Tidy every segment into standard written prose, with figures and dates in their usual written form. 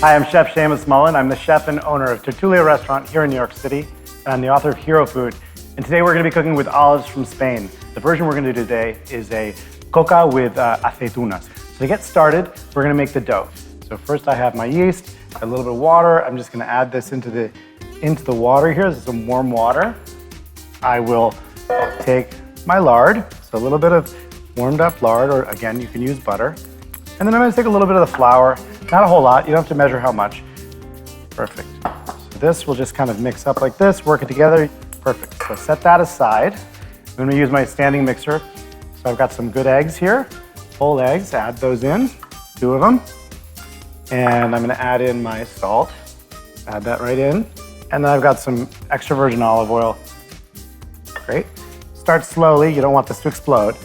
Hi, I'm Chef Seamus Mullen. I'm the chef and owner of Tertulia Restaurant here in New York City, and I'm the author of Hero Food. And today we're going to be cooking with olives from Spain. The version we're going to do today is a Coca with aceitunas. So to get started, we're going to make the dough. So first I have my yeast, a little bit of water. I'm just going to add this into the water here. This is some warm water. I will take my lard, so a little bit of warmed up lard, or again, you can use butter. And then I'm going to take a little bit of the flour, not a whole lot, you don't have to measure how much. Perfect. So this will just kind of mix up like this, work it together. Perfect. So set that aside. I'm going to use my standing mixer. So I've got some good eggs here, whole eggs, add those in, 2 of them. And I'm going to add in my salt, add that right in. And then I've got some extra virgin olive oil. Great. Start slowly, you don't want this to explode.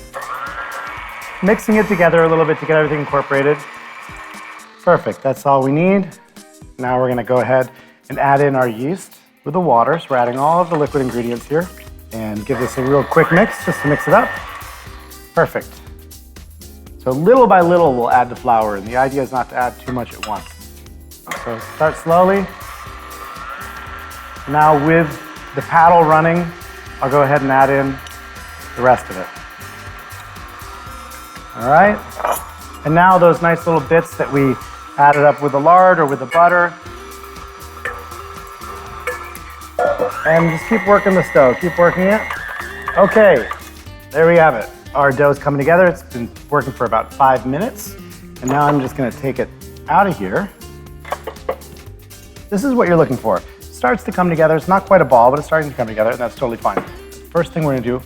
Mixing it together a little bit to get everything incorporated. Perfect, that's all we need. Now we're gonna go ahead and add in our yeast with the water. So we're adding all of the liquid ingredients here and give this a real quick mix just to mix it up. Perfect. So little by little we'll add the flour, and the idea is not to add too much at once. So start slowly. Now with the paddle running, I'll go ahead and add in the rest of it. All right, and now those nice little bits that we added up with the lard or with the butter. And just keep working the dough, keep working it. Okay, there we have it. Our dough's coming together. It's been working for about 5 minutes. And now I'm just gonna take it out of here. This is what you're looking for. It starts to come together. It's not quite a ball, but it's starting to come together, and that's totally fine. First thing we're gonna do,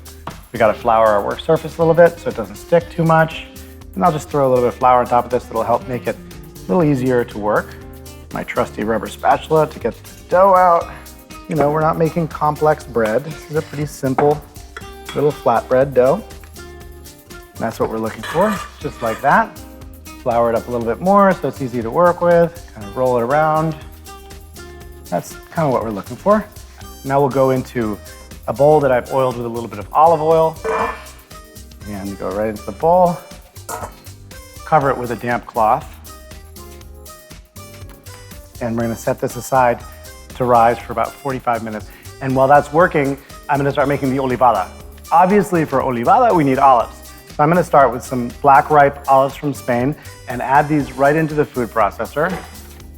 we gotta flour our work surface a little bit so it doesn't stick too much. And I'll just throw a little bit of flour on top of this. That'll help make it a little easier to work. My trusty rubber spatula to get the dough out. You know, we're not making complex bread. This is a pretty simple little flatbread dough. And that's what we're looking for, just like that. Flour it up a little bit more so it's easy to work with. Kind of roll it around. That's kind of what we're looking for. Now we'll go into a bowl that I've oiled with a little bit of olive oil. And go right into the bowl. Cover it with a damp cloth. And we're gonna set this aside to rise for about 45 minutes. And while that's working, I'm gonna start making the olivada. Obviously for olivada, we need olives. So I'm gonna start with some black ripe olives from Spain and add these right into the food processor.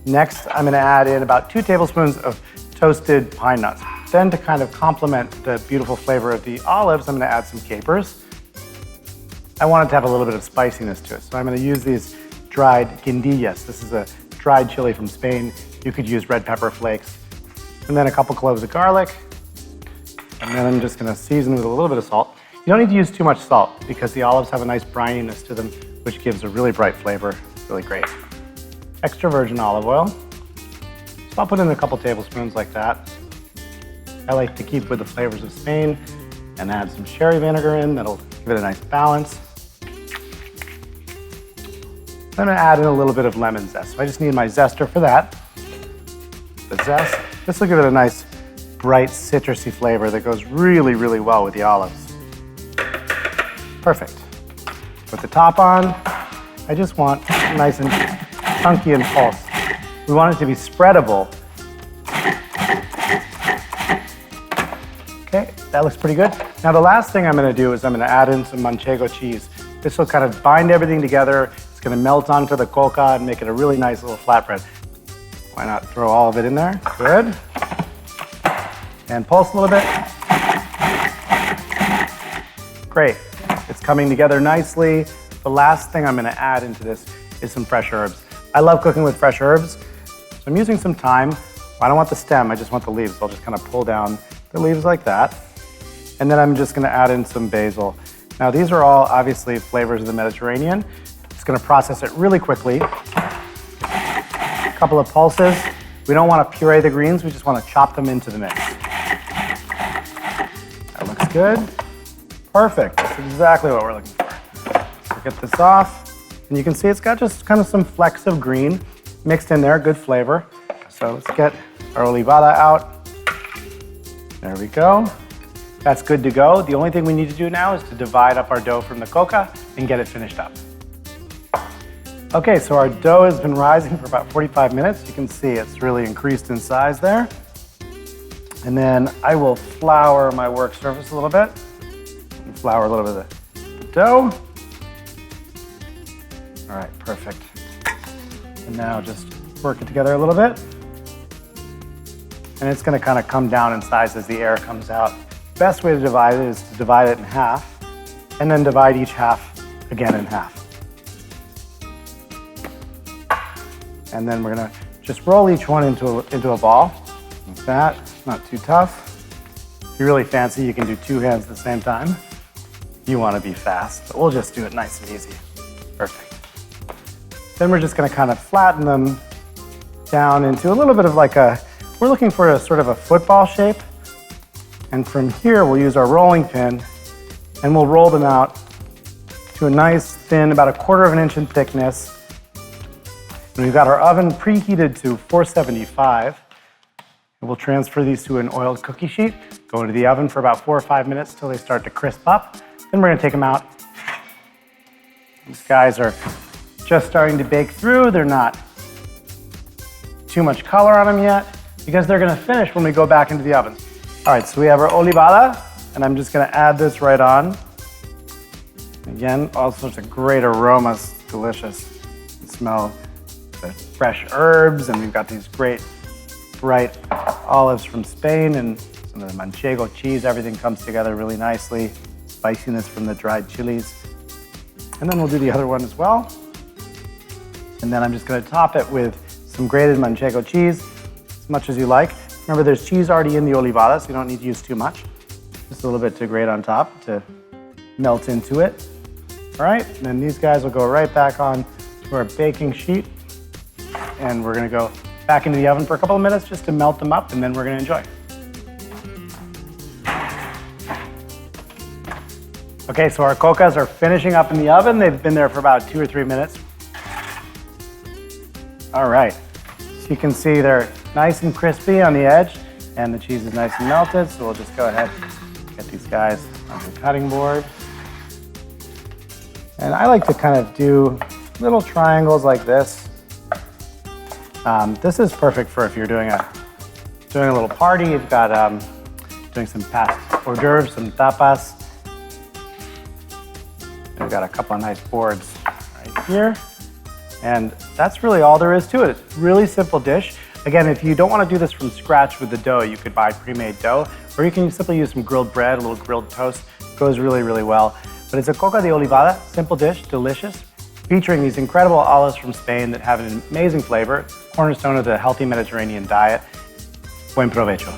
Next, I'm gonna add in about 2 tablespoons of toasted pine nuts. Then to kind of complement the beautiful flavor of the olives, I'm gonna add some capers. I want it to have a little bit of spiciness to it. So I'm gonna use these dried guindillas. This is a dried chili from Spain. You could use red pepper flakes. And then a couple cloves of garlic. And then I'm just gonna season with a little bit of salt. You don't need to use too much salt because the olives have a nice brininess to them, which gives a really bright flavor. It's really great. Extra virgin olive oil. So I'll put in a couple tablespoons like that. I like to keep with the flavors of Spain and add some sherry vinegar in. That'll give it a nice balance. I'm gonna add in a little bit of lemon zest. So I just need my zester for that. The zest. This will give it a nice, bright, citrusy flavor that goes really, really well with the olives. Perfect. Put the top on. I just want nice and chunky and pulse. We want it to be spreadable. Okay, that looks pretty good. Now the last thing I'm gonna do is I'm gonna add in some manchego cheese. This will kind of bind everything together. It's gonna melt onto the coca and make it a really nice little flatbread. Why not throw all of it in there? Good. And pulse a little bit. Great. It's coming together nicely. The last thing I'm gonna add into this is some fresh herbs. I love cooking with fresh herbs. So I'm using some thyme. I don't want the stem, I just want the leaves. So I'll just kind of pull down the leaves like that. And then I'm just gonna add in some basil. Now these are all obviously flavors of the Mediterranean. Just gonna process it really quickly. A couple of pulses. We don't wanna puree the greens, we just wanna chop them into the mix. That looks good. Perfect, that's exactly what we're looking for. So get this off. And you can see it's got just kind of some flecks of green mixed in there, good flavor. So let's get our olivada out. There we go. That's good to go. The only thing we need to do now is to divide up our dough from the coca and get it finished up. Okay, so our dough has been rising for about 45 minutes. You can see it's really increased in size there. And then I will flour my work surface a little bit. And flour a little bit of the dough. All right, perfect. And now just work it together a little bit. And it's gonna kind of come down in size as the air comes out. Best way to divide it is to divide it in half, and then divide each half again in half. And then we're gonna just roll each one into a ball, like that. Not too tough. If you're really fancy, you can do two hands at the same time. You wanna be fast, but we'll just do it nice and easy. Perfect. Then we're just gonna kind of flatten them down into a little bit of like we're looking for a sort of a football shape. And from here, we'll use our rolling pin and we'll roll them out to a nice thin, about 1/4 inch in thickness. And we've got our oven preheated to 475. And we'll transfer these to an oiled cookie sheet, go into the oven for about 4 or 5 minutes till they start to crisp up. Then we're gonna take them out. These guys are just starting to bake through. They're not too much color on them yet because they're gonna finish when we go back into the oven. All right, so we have our olivada, and I'm just gonna add this right on. Again, all sorts of great aromas, delicious. You can smell the fresh herbs, and we've got these great bright olives from Spain and some of the manchego cheese. Everything comes together really nicely. Spiciness from the dried chilies. And then we'll do the other one as well. And then I'm just gonna top it with some grated manchego cheese, as much as you like. Remember, there's cheese already in the olivada, so you don't need to use too much. Just a little bit to grate on top to melt into it. All right, and then these guys will go right back on to our baking sheet. And we're gonna go back into the oven for a couple of minutes just to melt them up, and then we're gonna enjoy. Okay, so our cocas are finishing up in the oven. They've been there for about 2 or 3 minutes. All right, so you can see they're nice and crispy on the edge, and the cheese is nice and melted, so we'll just go ahead and get these guys on the cutting board. And I like to kind of do little triangles like this. This is perfect for if you're doing a little party. You've got doing some past hors d'oeuvres, some tapas. We've got a couple of nice boards right here. And that's really all there is to it. It's a really simple dish. Again, if you don't want to do this from scratch with the dough, you could buy pre-made dough, or you can simply use some grilled bread, a little grilled toast. It goes really, really well. But it's a coca de olivada, simple dish, delicious, featuring these incredible olives from Spain that have an amazing flavor, cornerstone of the healthy Mediterranean diet. Buen provecho.